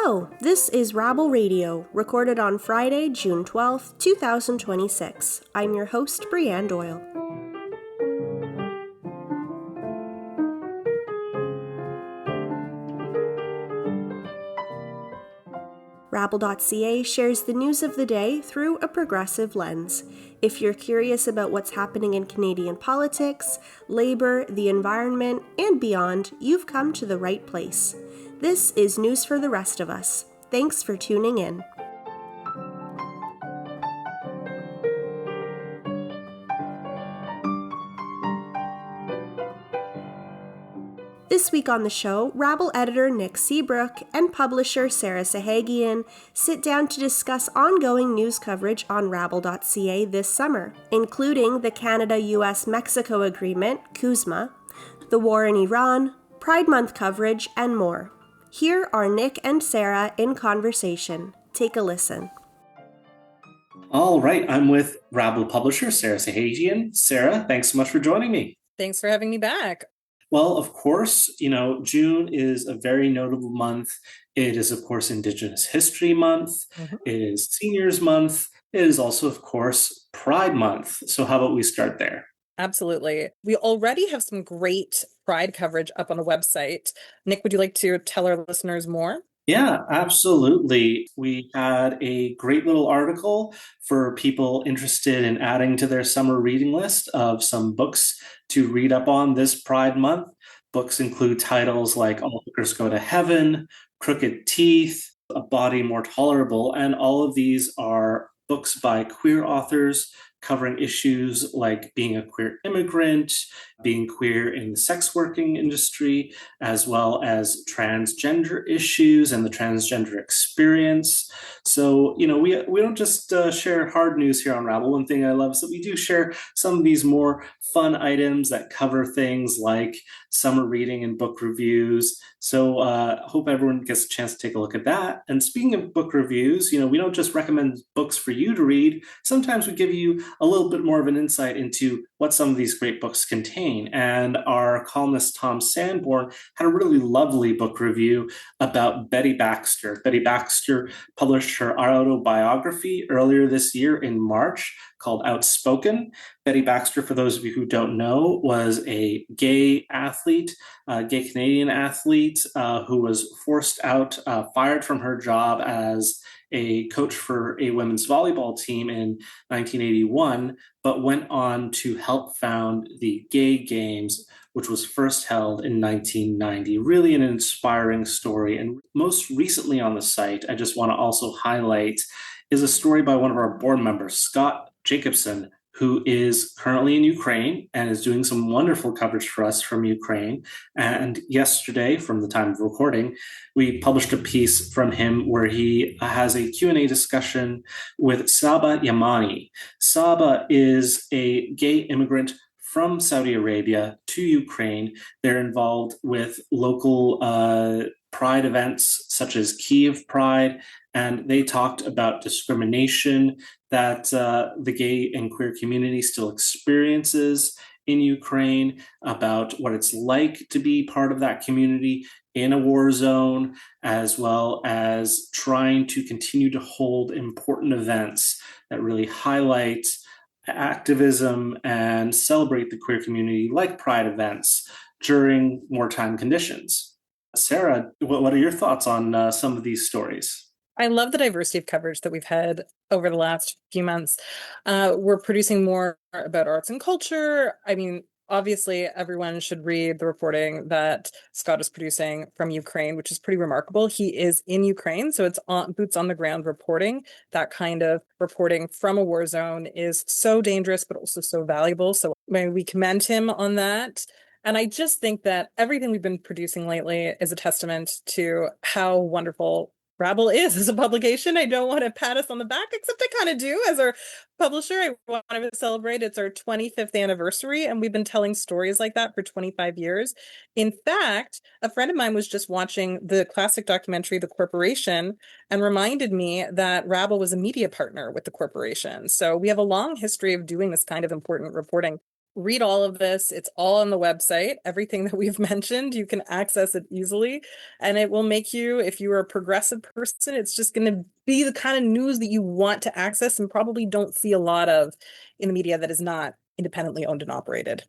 Hello, this is Rabble Radio, recorded on Friday, June 12th, 2026. I'm your host, Brianne Doyle. rabble.ca shares the news of the day through a progressive lens. If you're curious about what's happening in Canadian politics, labor, the environment, and beyond, you've come to the right place. This is news for the rest of us. Thanks for tuning in. This week on the show, Rabble editor Nick Seebruch and publisher Sarah Sahagian sit down to discuss ongoing news coverage on rabble.ca this summer, including the Canada-US-Mexico Agreement, CUSMA, the war in Iran, Pride Month coverage, and more. Here are Nick and Sarah in conversation. Take a listen. All right, I'm with Rabble publisher Sarah Sahagian. Sarah, thanks so much for joining me. Thanks for having me back. Well, of course, June is a very notable month. It is, of course, Indigenous History Month. It is Seniors Month. It is also, of course, Pride Month. So how about we start there? Absolutely. We already have some great Pride coverage up on the website. Nick, would you like to tell our listeners more? Yeah, absolutely. We had a great little article for people interested in adding to their summer reading list of some books to read up on this Pride Month. Books include titles like All Hookers Go to Heaven, Crooked Teeth, A Body More Tolerable, and all of these are books by queer authors covering issues like being a queer immigrant, being queer in the sex working industry, as well as transgender issues and the transgender experience. So, we don't just share hard news here on Rabble. One thing I love is that we do share some of these more fun items that cover things like summer reading and book reviews. So hope everyone gets a chance to take a look at that. And speaking of book reviews, we don't just recommend books for you to read. Sometimes we give you a little bit more of an insight into what some of these great books contain. And our columnist Tom Sanborn had a really lovely book review about Betty Baxter. Betty Baxter published her autobiography earlier this year in March called Outspoken. Betty Baxter, for those of you who don't know, was a gay athlete, gay Canadian athlete who was fired from her job as a coach for a women's volleyball team in 1981, but went on to help found the Gay Games, which was first held in 1990. Really an inspiring story. And most recently on the site, I just want to also highlight, is a story by one of our board members, Scott Jacobson, who is currently in Ukraine and is doing some wonderful coverage for us from Ukraine. And yesterday, from the time of recording, we published a piece from him where he has a Q&A discussion with Saba Yamani. Saba is a gay immigrant from Saudi Arabia to Ukraine. They're involved with local Pride events such as Kyiv Pride, and they talked about discrimination that the gay and queer community still experiences in Ukraine, about what it's like to be part of that community in a war zone, as well as trying to continue to hold important events that really highlight activism and celebrate the queer community, like Pride events, during wartime conditions. Sarah, what are your thoughts on some of these stories? I love the diversity of coverage that we've had over the last few months. We're producing more about arts and culture. I mean, obviously, everyone should read the reporting that Scott is producing from Ukraine, which is pretty remarkable. He is in Ukraine, so it's boots on the ground reporting. That kind of reporting from a war zone is so dangerous, but also so valuable. So we commend him on that. And I just think that everything we've been producing lately is a testament to how wonderful Rabble is as a publication. I don't want to pat us on the back, except I kind of do. As our publisher, I want to celebrate. It's our 25th anniversary, and we've been telling stories like that for 25 years. In fact, a friend of mine was just watching the classic documentary, The Corporation, and reminded me that Rabble was a media partner with The Corporation. So we have a long history of doing this kind of important reporting. read all of this. It's all on the website. Everything that we've mentioned, you can access it easily. And it will make you, if you are a progressive person, it's just going to be the kind of news that you want to access and probably don't see a lot of in the media that is not independently owned and operated.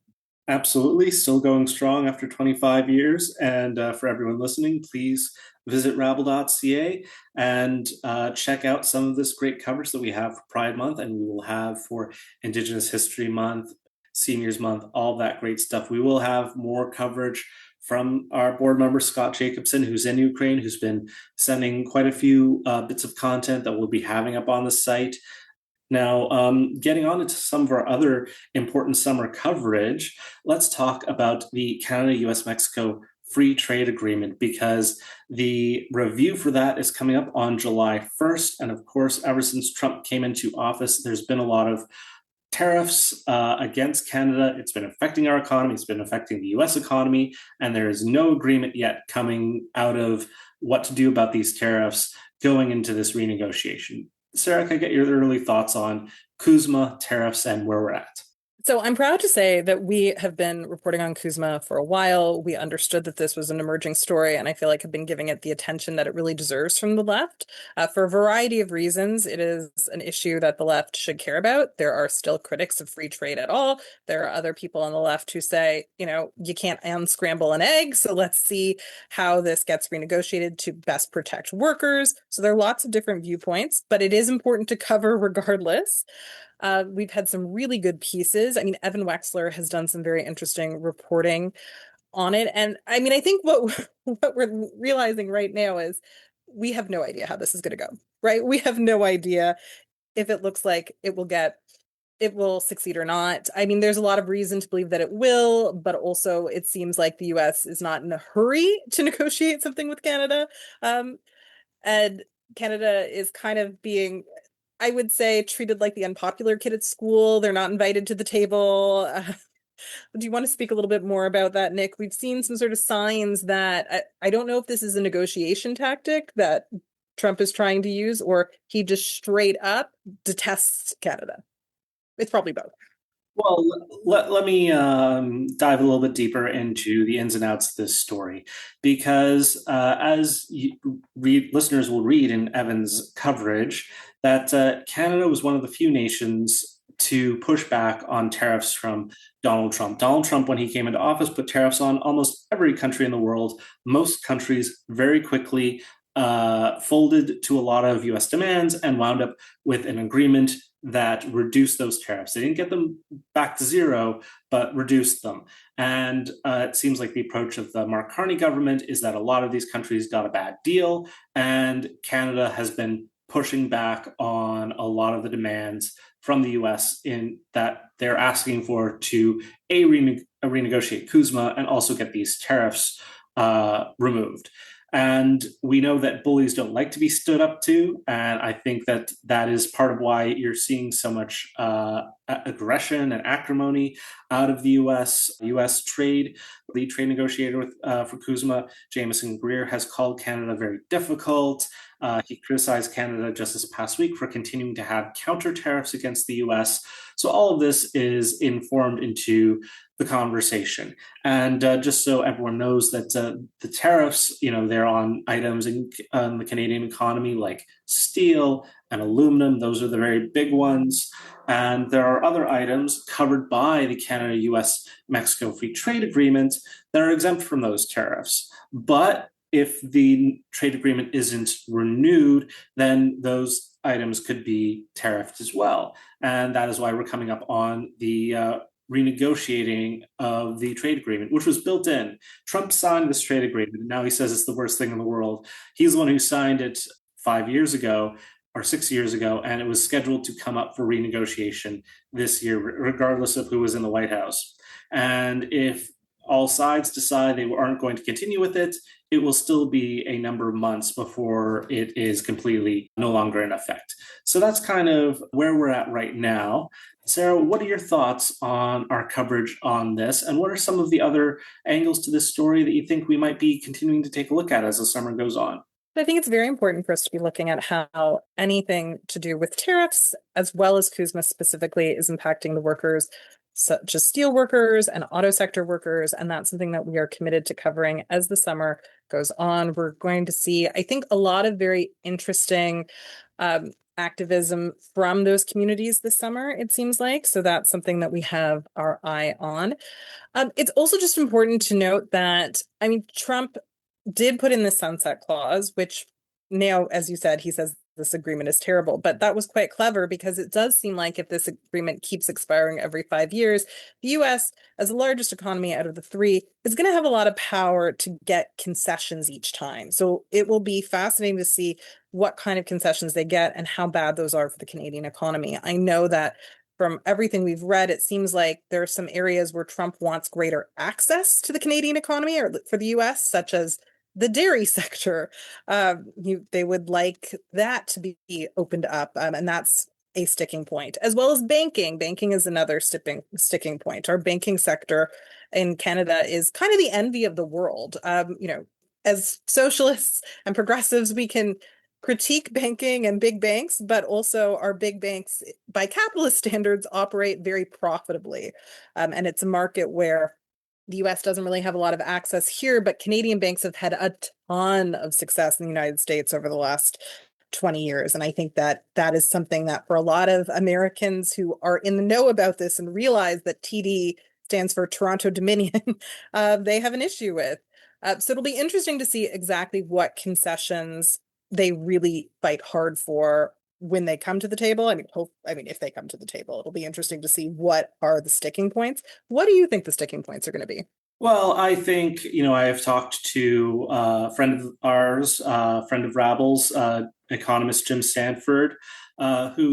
Absolutely, still going strong after 25 years. And for everyone listening, please visit rabble.ca and check out some of this great coverage that we have for Pride Month, and we will have for Indigenous History Month, Seniors Month, all that great stuff. We will have more coverage from our board member, Scott Jacobson, who's in Ukraine, who's been sending quite a few bits of content that we'll be having up on the site. Now, getting on into some of our other important summer coverage, let's talk about the Canada-US-Mexico Free Trade Agreement, because the review for that is coming up on July 1st. And of course, ever since Trump came into office, there's been a lot of tariffs against Canada. It's been affecting our economy. It's been affecting the US economy. And there is no agreement yet coming out of what to do about these tariffs going into this renegotiation. Sarah, can I get your early thoughts on CUSMA, tariffs, and where we're at? So I'm proud to say that we have been reporting on CUSMA for a while. We understood that this was an emerging story, and I feel like have been giving it the attention that it really deserves from the left. For a variety of reasons, it is an issue that the left should care about. There are still critics of free trade at all. There are other people on the left who say, you can't unscramble an egg, so let's see how this gets renegotiated to best protect workers. So there are lots of different viewpoints, but it is important to cover regardless. We've had some really good pieces. I mean, Evan Wexler has done some very interesting reporting on it. And I mean, I think what we're realizing right now is we have no idea how this is going to go, right? We have no idea if it looks like it will succeed or not. I mean, there's a lot of reason to believe that it will, but also it seems like the US is not in a hurry to negotiate something with Canada. And Canada is kind of being, I would say, treated like the unpopular kid at school. They're not invited to the table. Do you want to speak a little bit more about that, Nick? We've seen some sort of signs that I don't know if this is a negotiation tactic that Trump is trying to use, or he just straight up detests Canada. It's probably both. Well, let me dive a little bit deeper into the ins and outs of this story, because listeners will read in Evan's coverage that Canada was one of the few nations to push back on tariffs from Donald Trump. Donald Trump, when he came into office, put tariffs on almost every country in the world. Most countries very quickly folded to a lot of US demands and wound up with an agreement that reduced those tariffs. They didn't get them back to zero, but reduced them. And it seems like the approach of the Mark Carney government is that a lot of these countries got a bad deal, and Canada has been pushing back on a lot of the demands from the US in that they're asking for to renegotiate CUSMA and also get these tariffs removed. And we know that bullies don't like to be stood up to. And I think that that is part of why you're seeing so much aggression and acrimony out of the U.S. trade. Lead trade negotiator for CUSMA, Jameson Greer, has called Canada very difficult. He criticized Canada just this past week for continuing to have counter tariffs against the U.S. So all of this is informed into the conversation. And just so everyone knows that the tariffs, they're on items in the Canadian economy like steel and aluminum. Those are the very big ones. And there are other items covered by the Canada-US-Mexico Free Trade Agreement that are exempt from those tariffs. But if the trade agreement isn't renewed, then those items could be tariffed as well. And that is why we're coming up on the renegotiating of the trade agreement, which was built in. Trump signed this trade agreement, and now he says it's the worst thing in the world. He's the one who signed it 5 years ago or 6 years ago, and it was scheduled to come up for renegotiation this year, regardless of who was in the White House. And if all sides decide they aren't going to continue with it, it will still be a number of months before it is completely no longer in effect. So that's kind of where we're at right now. Sarah, what are your thoughts on our coverage on this? And what are some of the other angles to this story that you think we might be continuing to take a look at as the summer goes on? I think it's very important for us to be looking at how anything to do with tariffs, as well as CUSMA specifically, is impacting the workers. such as steel workers and auto sector workers. And that's something that we are committed to covering as the summer goes on. We're going to see, I think, a lot of very interesting activism from those communities this summer, it seems like. So that's something that we have our eye on. It's also just important to note that, I mean, Trump did put in the sunset clause, which now, as you said, he says this agreement is terrible, but that was quite clever because it does seem like if this agreement keeps expiring every 5 years, the US, as the largest economy out of the three, is going to have a lot of power to get concessions each time. So it will be fascinating to see what kind of concessions they get and how bad those are for the Canadian economy. I know that from everything we've read, it seems like there are some areas where Trump wants greater access to the Canadian economy or for the US, such as the dairy sector. They would like that to be opened up, and that's a sticking point, as well as banking. Banking is another sticking point. Our banking sector in Canada is kind of the envy of the world. As socialists and progressives, we can critique banking and big banks, but also our big banks, by capitalist standards, operate very profitably. And it's a market where the US doesn't really have a lot of access here, but Canadian banks have had a ton of success in the United States over the last 20 years. And I think that that is something that for a lot of Americans who are in the know about this and realize that TD stands for Toronto Dominion, they have an issue with. So it'll be interesting to see exactly what concessions they really fight hard for when they come to the table. If they come to the table, it'll be interesting to see what are the sticking points. What do you think the sticking points are going to be? Well, I think, I have talked to a friend of ours, friend of Rabble's, economist Jim Stanford, who,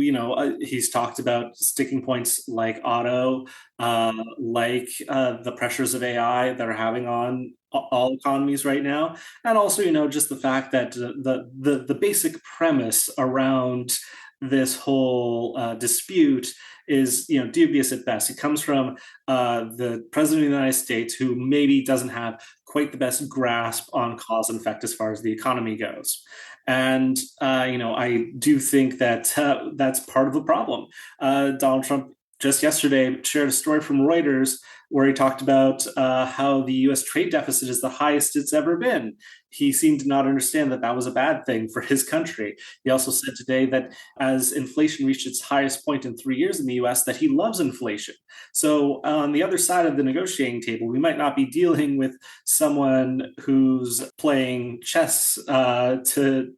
he's talked about sticking points like auto, like the pressures of AI that are having on all economies right now. And also, just the fact that the basic premise around this whole dispute is, dubious at best. It comes from the president of the United States, who maybe doesn't have quite the best grasp on cause and effect as far as the economy goes. And, I do think that that's part of the problem. Donald Trump just yesterday shared a story from Reuters where he talked about how the U.S. trade deficit is the highest it's ever been. He seemed to not understand that that was a bad thing for his country. He also said today that as inflation reached its highest point in 3 years in the U.S., that he loves inflation. So on the other side of the negotiating table, we might not be dealing with someone who's playing chess to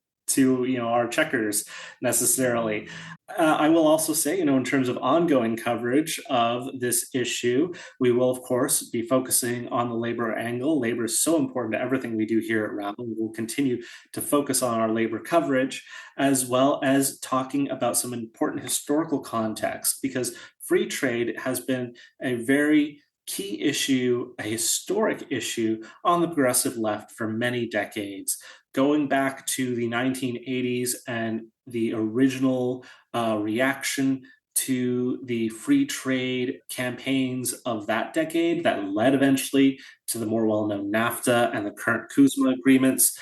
our checkers necessarily. I will also say, in terms of ongoing coverage of this issue, we will, of course, be focusing on the labor angle. Labor is so important to everything we do here at Rabble. We will continue to focus on our labor coverage, as well as talking about some important historical context, because free trade has been a very key issue, a historic issue on the progressive left for many decades, going back to the 1980s and the original reaction to the free trade campaigns of that decade that led eventually to the more well-known NAFTA and the current CUSMA agreements.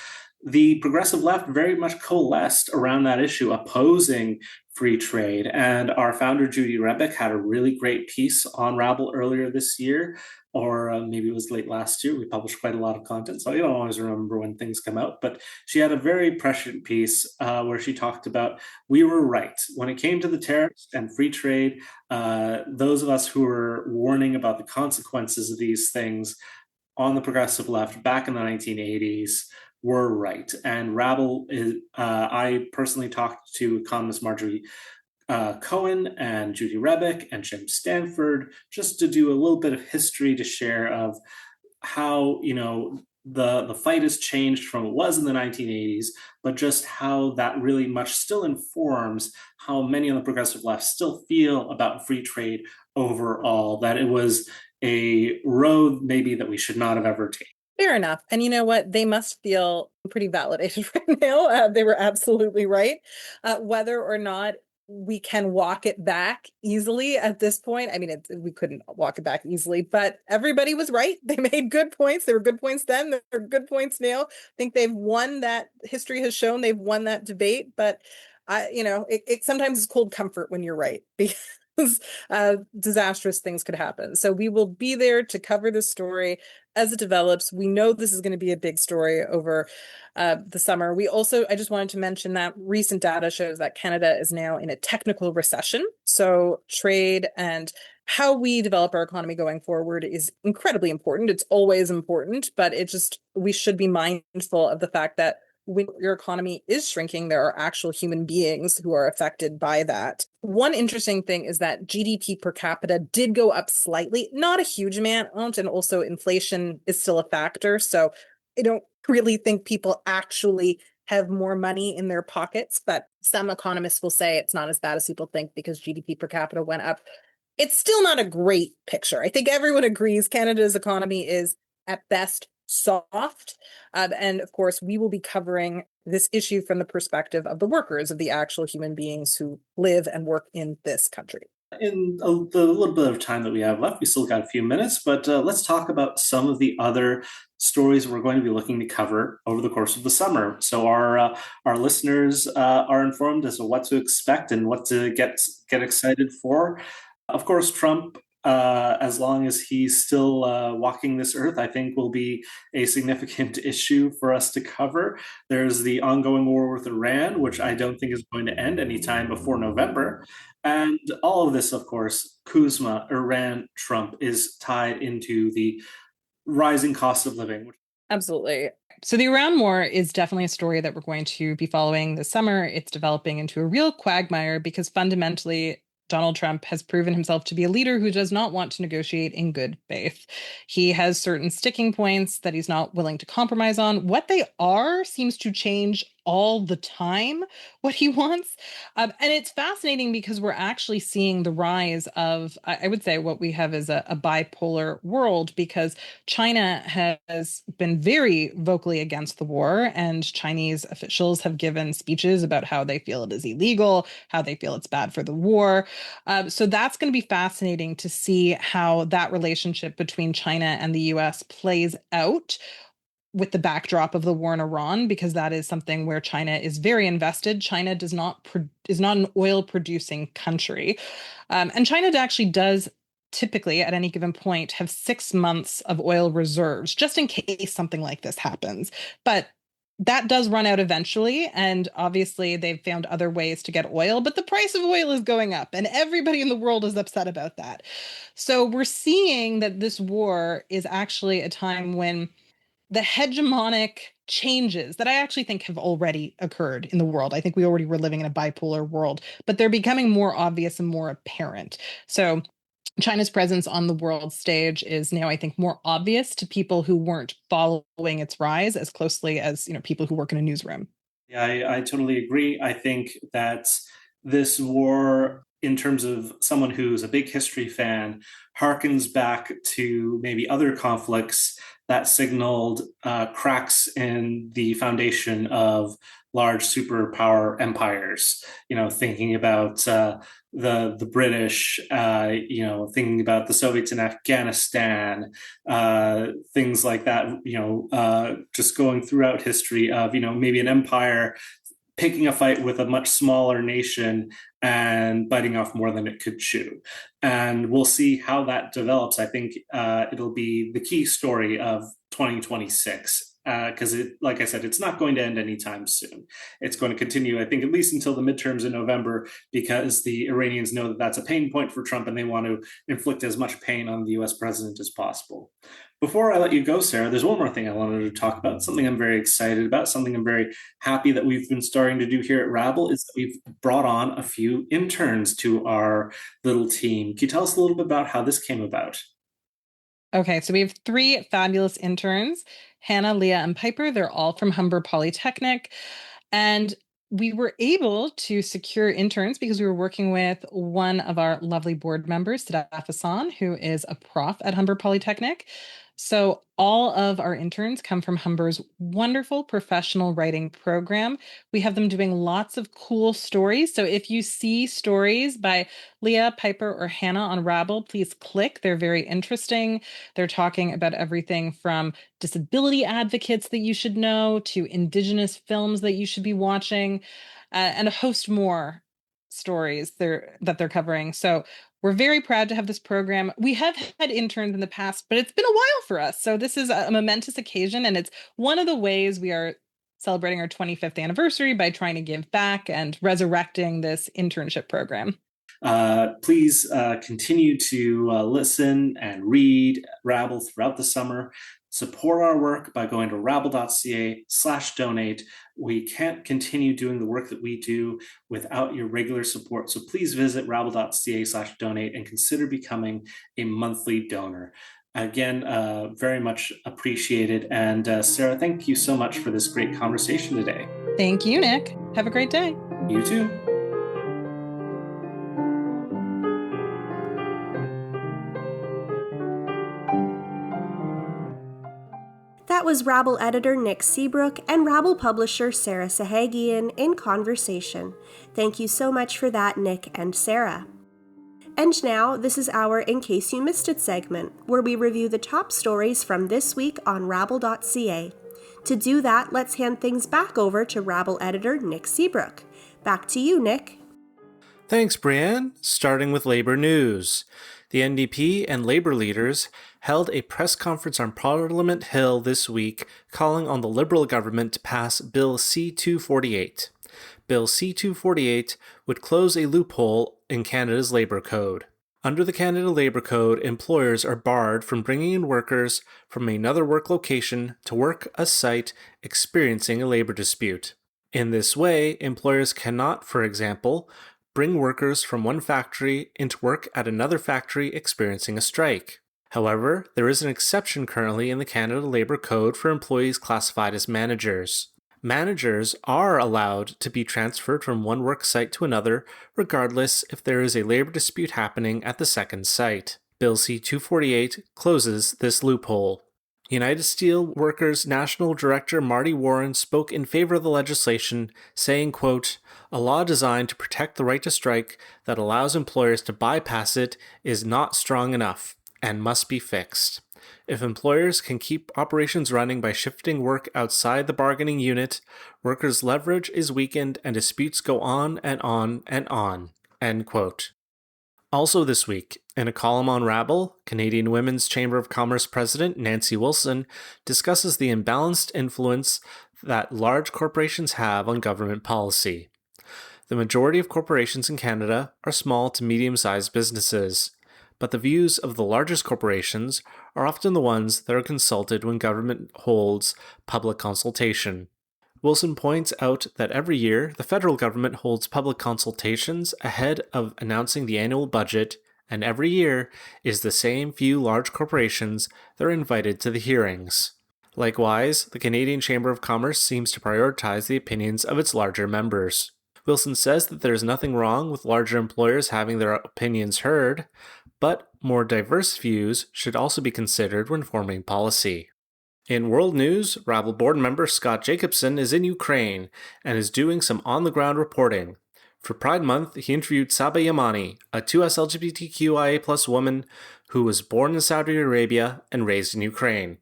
The progressive left very much coalesced around that issue, opposing free trade. And our founder, Judy Rebick, had a really great piece on Rabble earlier this year, or maybe it was late last year. We published quite a lot of content, so I don't always remember when things come out. But she had a very prescient piece where she talked about, we were right. When it came to the tariffs and free trade, those of us who were warning about the consequences of these things on the progressive left back in the 1980s were right. And Rabble is, I personally talked to economist Marjorie Cohen and Judy Rebick and Jim Stanford, just to do a little bit of history to share of how, the fight has changed from what it was in the 1980s, but just how that really much still informs how many on the progressive left still feel about free trade overall, that it was a road maybe that we should not have ever taken. Fair enough. And you know what? They must feel pretty validated right now. They were absolutely right. Whether or not we can walk it back easily at this point. I mean, we couldn't walk it back easily, but everybody was right. They made good points. There were good points then. There are good points now. I think they've won that. History has shown they've won that debate, but it sometimes is cold comfort when you're right. disastrous things could happen. So we will be there to cover this story as it develops. We know this is going to be a big story over the summer. I just wanted to mention that recent data shows that Canada is now in a technical recession. So trade and how we develop our economy going forward is incredibly important. It's always important, but we should be mindful of the fact that when your economy is shrinking, there are actual human beings who are affected by that. One interesting thing is that GDP per capita did go up slightly, not a huge amount, and also inflation is still a factor. So I don't really think people actually have more money in their pockets, but some economists will say it's not as bad as people think because GDP per capita went up. It's still not a great picture. I think everyone agrees Canada's economy is at best soft. And of course, we will be covering this issue from the perspective of the workers, of the actual human beings who live and work in this country. In the little bit of time that we have left, we still got a few minutes, but let's talk about some of the other stories we're going to be looking to cover over the course of the summer. So our listeners are informed as to what to expect and what to get excited for. Of course, Trump, as long as he's still walking this earth, I think will be a significant issue for us to cover. There's the ongoing war with Iran, which I don't think is going to end anytime before November. And all of this, of course, CUSMA, Iran, Trump, is tied into the rising cost of living. Absolutely. So the Iran war is definitely a story that we're going to be following this summer. It's developing into a real quagmire because fundamentally, Donald Trump has proven himself to be a leader who does not want to negotiate in good faith. He has certain sticking points that he's not willing to compromise on. What they are seems to change all the time, what he wants. And it's fascinating because we're actually seeing the rise of, I would say, what we have is a bipolar world, because China has been very vocally against the war, and Chinese officials have given speeches about how they feel it is illegal, how they feel it's bad for the war. So that's going to be fascinating to see how that relationship between China and the US plays out with the backdrop of the war in Iran, because that is something where China is very invested. China is not an oil producing country. And China actually does typically at any given point have 6 months of oil reserves, just in case something like this happens. But that does run out eventually. And obviously they've found other ways to get oil, but the price of oil is going up and everybody in the world is upset about that. So we're seeing that this war is actually a time when the hegemonic changes that I actually think have already occurred in the world. I think we already were living in a bipolar world, but they're becoming more obvious and more apparent. So China's presence on the world stage is now, I think, more obvious to people who weren't following its rise as closely as, people who work in a newsroom. Yeah, I totally agree. I think that this war, in terms of someone who's a big history fan, harkens back to maybe other conflicts that signaled cracks in the foundation of large superpower empires. Thinking about the British, thinking about the Soviets in Afghanistan, things like that. Just going throughout history of maybe an empire picking a fight with a much smaller nation and biting off more than it could chew. And we'll see how that develops. I think it'll be the key story of 2026. Because like I said, it's not going to end anytime soon. It's going to continue, I think, at least until the midterms in November, because the Iranians know that that's a pain point for Trump and they want to inflict as much pain on the US president as possible. Before I let you go, Sarah, there's one more thing I wanted to talk about, something I'm very excited about, something I'm very happy that we've been starting to do here at Rabble, is that we've brought on a few interns to our little team. Can you tell us a little bit about how this came about? Okay, so we have 3 fabulous interns, Hannah, Leah, and Piper. They're all from Humber Polytechnic. And we were able to secure interns because we were working with one of our lovely board members, Sadaf Hassan, who is a prof at Humber Polytechnic. So all of our interns come from Humber's wonderful professional writing program. We have them doing lots of cool stories. So if you see stories by Leah, Piper, or Hannah on Rabble, please click. They're very interesting. They're talking about everything from disability advocates that you should know to Indigenous films that you should be watching, and a host more stories that they're covering. So We're very proud to have this program. We have had interns in the past, but it's been a while for us. So this is a momentous occasion, and it's one of the ways we are celebrating our 25th anniversary by trying to give back and resurrecting this internship program. Please continue to listen and read Rabble throughout the summer. Support our work by going to rabble.ca/donate. We can't continue doing the work that we do without your regular support. So please visit rabble.ca/donate and consider becoming a monthly donor. Again, very much appreciated. And Sarah, thank you so much for this great conversation today. Thank you, Nick. Have a great day. You too. That was Rabble editor Nick Seebruch and Rabble publisher Sarah Sahagian in conversation. Thank you so much for that, Nick and Sarah. And now, this is our In Case You Missed It segment, where we review the top stories from this week on rabble.ca. To do that, let's hand things back over to Rabble editor Nick Seebruch. Back to you, Nick. Thanks, Brianne. Starting with labor news. The NDP and Labour leaders held a press conference on Parliament Hill this week calling on the Liberal government to pass Bill C-248. Bill C-248 would close a loophole in Canada's Labour Code. Under the Canada Labour Code, employers are barred from bringing in workers from another work location to work a site experiencing a labour dispute. In this way, employers cannot, for example, bring workers from one factory into work at another factory experiencing a strike. However, there is an exception currently in the Canada Labour Code for employees classified as managers. Managers are allowed to be transferred from one work site to another, regardless if there is a labour dispute happening at the second site. Bill C-248 closes this loophole. United Steelworkers National Director Marty Warren spoke in favor of the legislation, saying, quote, "A law designed to protect the right to strike that allows employers to bypass it is not strong enough and must be fixed. If employers can keep operations running by shifting work outside the bargaining unit, workers' leverage is weakened and disputes go on and on and on." End quote. Also this week, in a column on Rabble, Canadian Women's Chamber of Commerce President Nancy Wilson discusses the imbalanced influence that large corporations have on government policy. The majority of corporations in Canada are small to medium-sized businesses, but the views of the largest corporations are often the ones that are consulted when government holds public consultation. Wilson points out that every year, the federal government holds public consultations ahead of announcing the annual budget, and every year is the same few large corporations that are invited to the hearings. Likewise, the Canadian Chamber of Commerce seems to prioritize the opinions of its larger members. Wilson says that there is nothing wrong with larger employers having their opinions heard, but more diverse views should also be considered when forming policy. In world news, Rabble board member Scott Jacobson is in Ukraine and is doing some on-the-ground reporting. For Pride Month, he interviewed Saba Yamani, a 2S LGBTQIA+ woman who was born in Saudi Arabia and raised in Ukraine.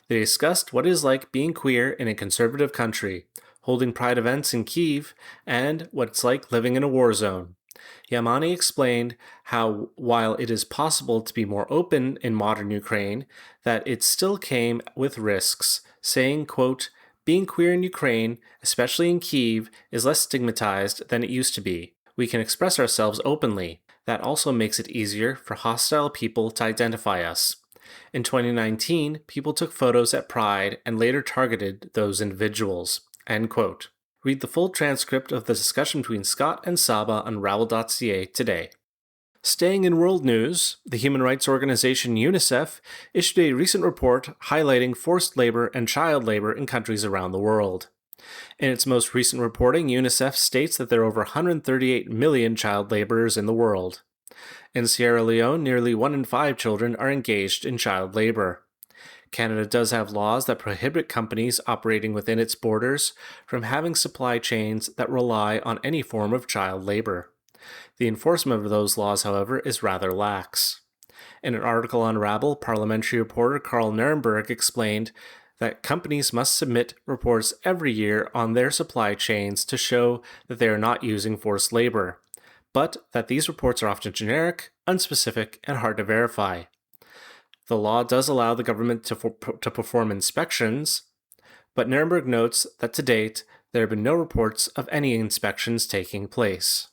They discussed what it is like being queer in a conservative country, holding Pride events in Kyiv, and what it's like living in a war zone. Yamani explained how, while it is possible to be more open in modern Ukraine, that it still came with risks, saying, quote, "Being queer in Ukraine, especially in Kyiv, is less stigmatized than it used to be. We can express ourselves openly. That also makes it easier for hostile people to identify us. In 2019, people took photos at Pride and later targeted those individuals." End quote. Read the full transcript of the discussion between Scott and Saba on rabble.ca today. Staying in world news, the human rights organization UNICEF issued a recent report highlighting forced labor and child labor in countries around the world. In its most recent reporting, UNICEF states that there are over 138 million child laborers in the world. In Sierra Leone, nearly 1 in 5 children are engaged in child labor. Canada does have laws that prohibit companies operating within its borders from having supply chains that rely on any form of child labor. The enforcement of those laws, however, is rather lax. In an article on Rabble, parliamentary reporter Carl Nirenberg explained that companies must submit reports every year on their supply chains to show that they are not using forced labor. but that these reports are often generic, unspecific, and hard to verify. The law does allow the government to perform inspections, but Nuremberg notes that to date, there have been no reports of any inspections taking place.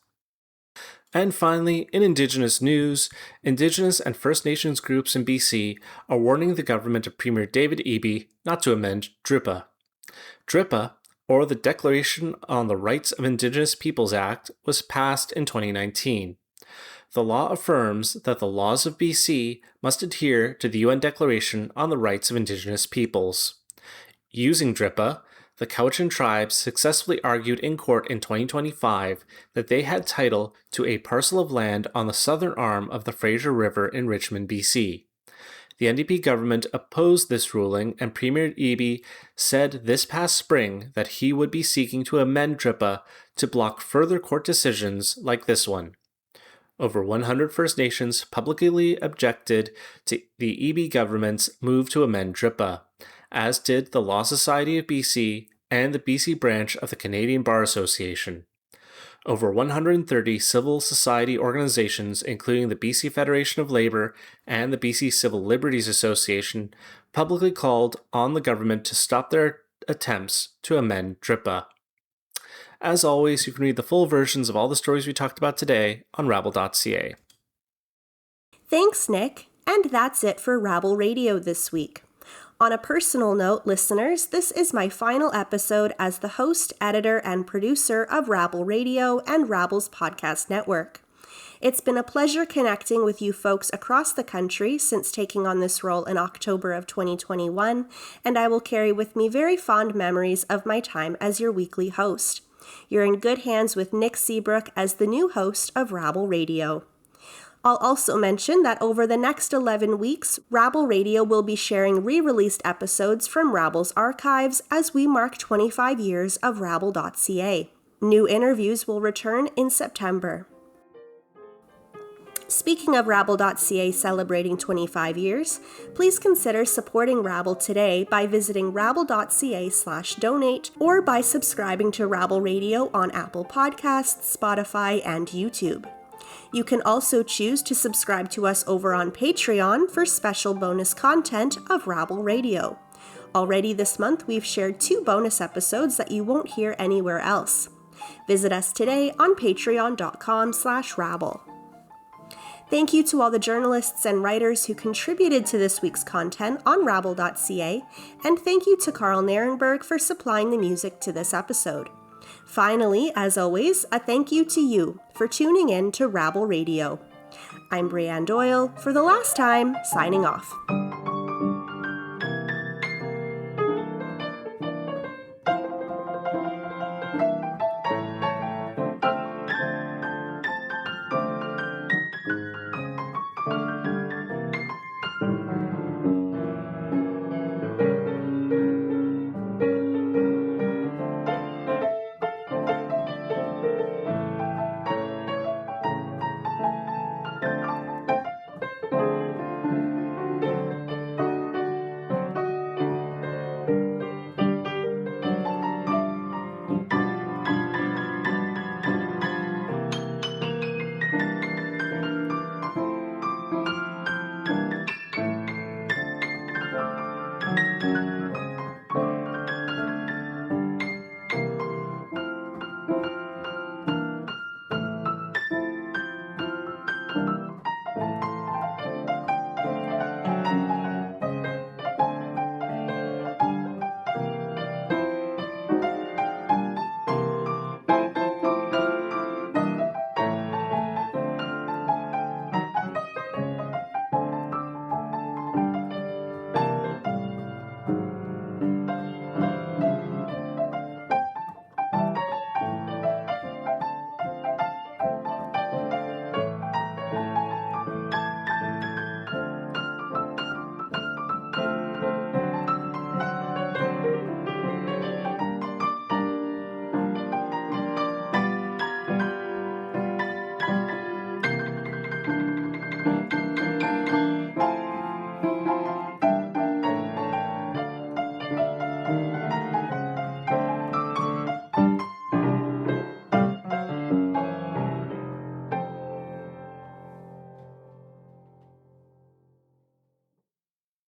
And finally, in Indigenous news, Indigenous and First Nations groups in BC are warning the government of Premier David Eby not to amend DRIPA. DRIPA, or the Declaration on the Rights of Indigenous Peoples Act, was passed in 2019. The law affirms that the laws of BC must adhere to the UN Declaration on the Rights of Indigenous Peoples. Using DRIPA, the Cowichan tribes successfully argued in court in 2025 that they had title to a parcel of land on the southern arm of the Fraser River in Richmond, BC. The NDP government opposed this ruling, and Premier Eby said this past spring that he would be seeking to amend DRIPA to block further court decisions like this one. Over 100 First Nations publicly objected to the Eby government's move to amend DRIPA, as did the Law Society of BC and the BC branch of the Canadian Bar Association. Over 130 civil society organizations, including the BC Federation of Labour and the BC Civil Liberties Association, publicly called on the government to stop their attempts to amend DRIPA. As always, you can read the full versions of all the stories we talked about today on rabble.ca. Thanks, Nick. And that's it for Rabble Radio this week. On a personal note, listeners, this is my final episode as the host, editor, and producer of Rabble Radio and Rabble's podcast network. It's been a pleasure connecting with you folks across the country since taking on this role in October of 2021, and I will carry with me very fond memories of my time as your weekly host. You're in good hands with Nick Seebruch as the new host of Rabble Radio. I'll also mention that over the next 11 weeks, Rabble Radio will be sharing re-released episodes from Rabble's archives as we mark 25 years of rabble.ca. New interviews will return in September. Speaking of rabble.ca celebrating 25 years, please consider supporting Rabble today by visiting rabble.ca/donate or by subscribing to Rabble Radio on Apple Podcasts, Spotify, and YouTube. You can also choose to subscribe to us over on Patreon for special bonus content of Rabble Radio. Already this month, we've shared 2 bonus episodes that you won't hear anywhere else. Visit us today on patreon.com/rabble. Thank you to all the journalists and writers who contributed to this week's content on rabble.ca, and thank you to Carl Nierenberg for supplying the music to this episode. Finally, as always, a thank you to you for tuning in to Rabble Radio. I'm Brianne Doyle, for the last time, signing off.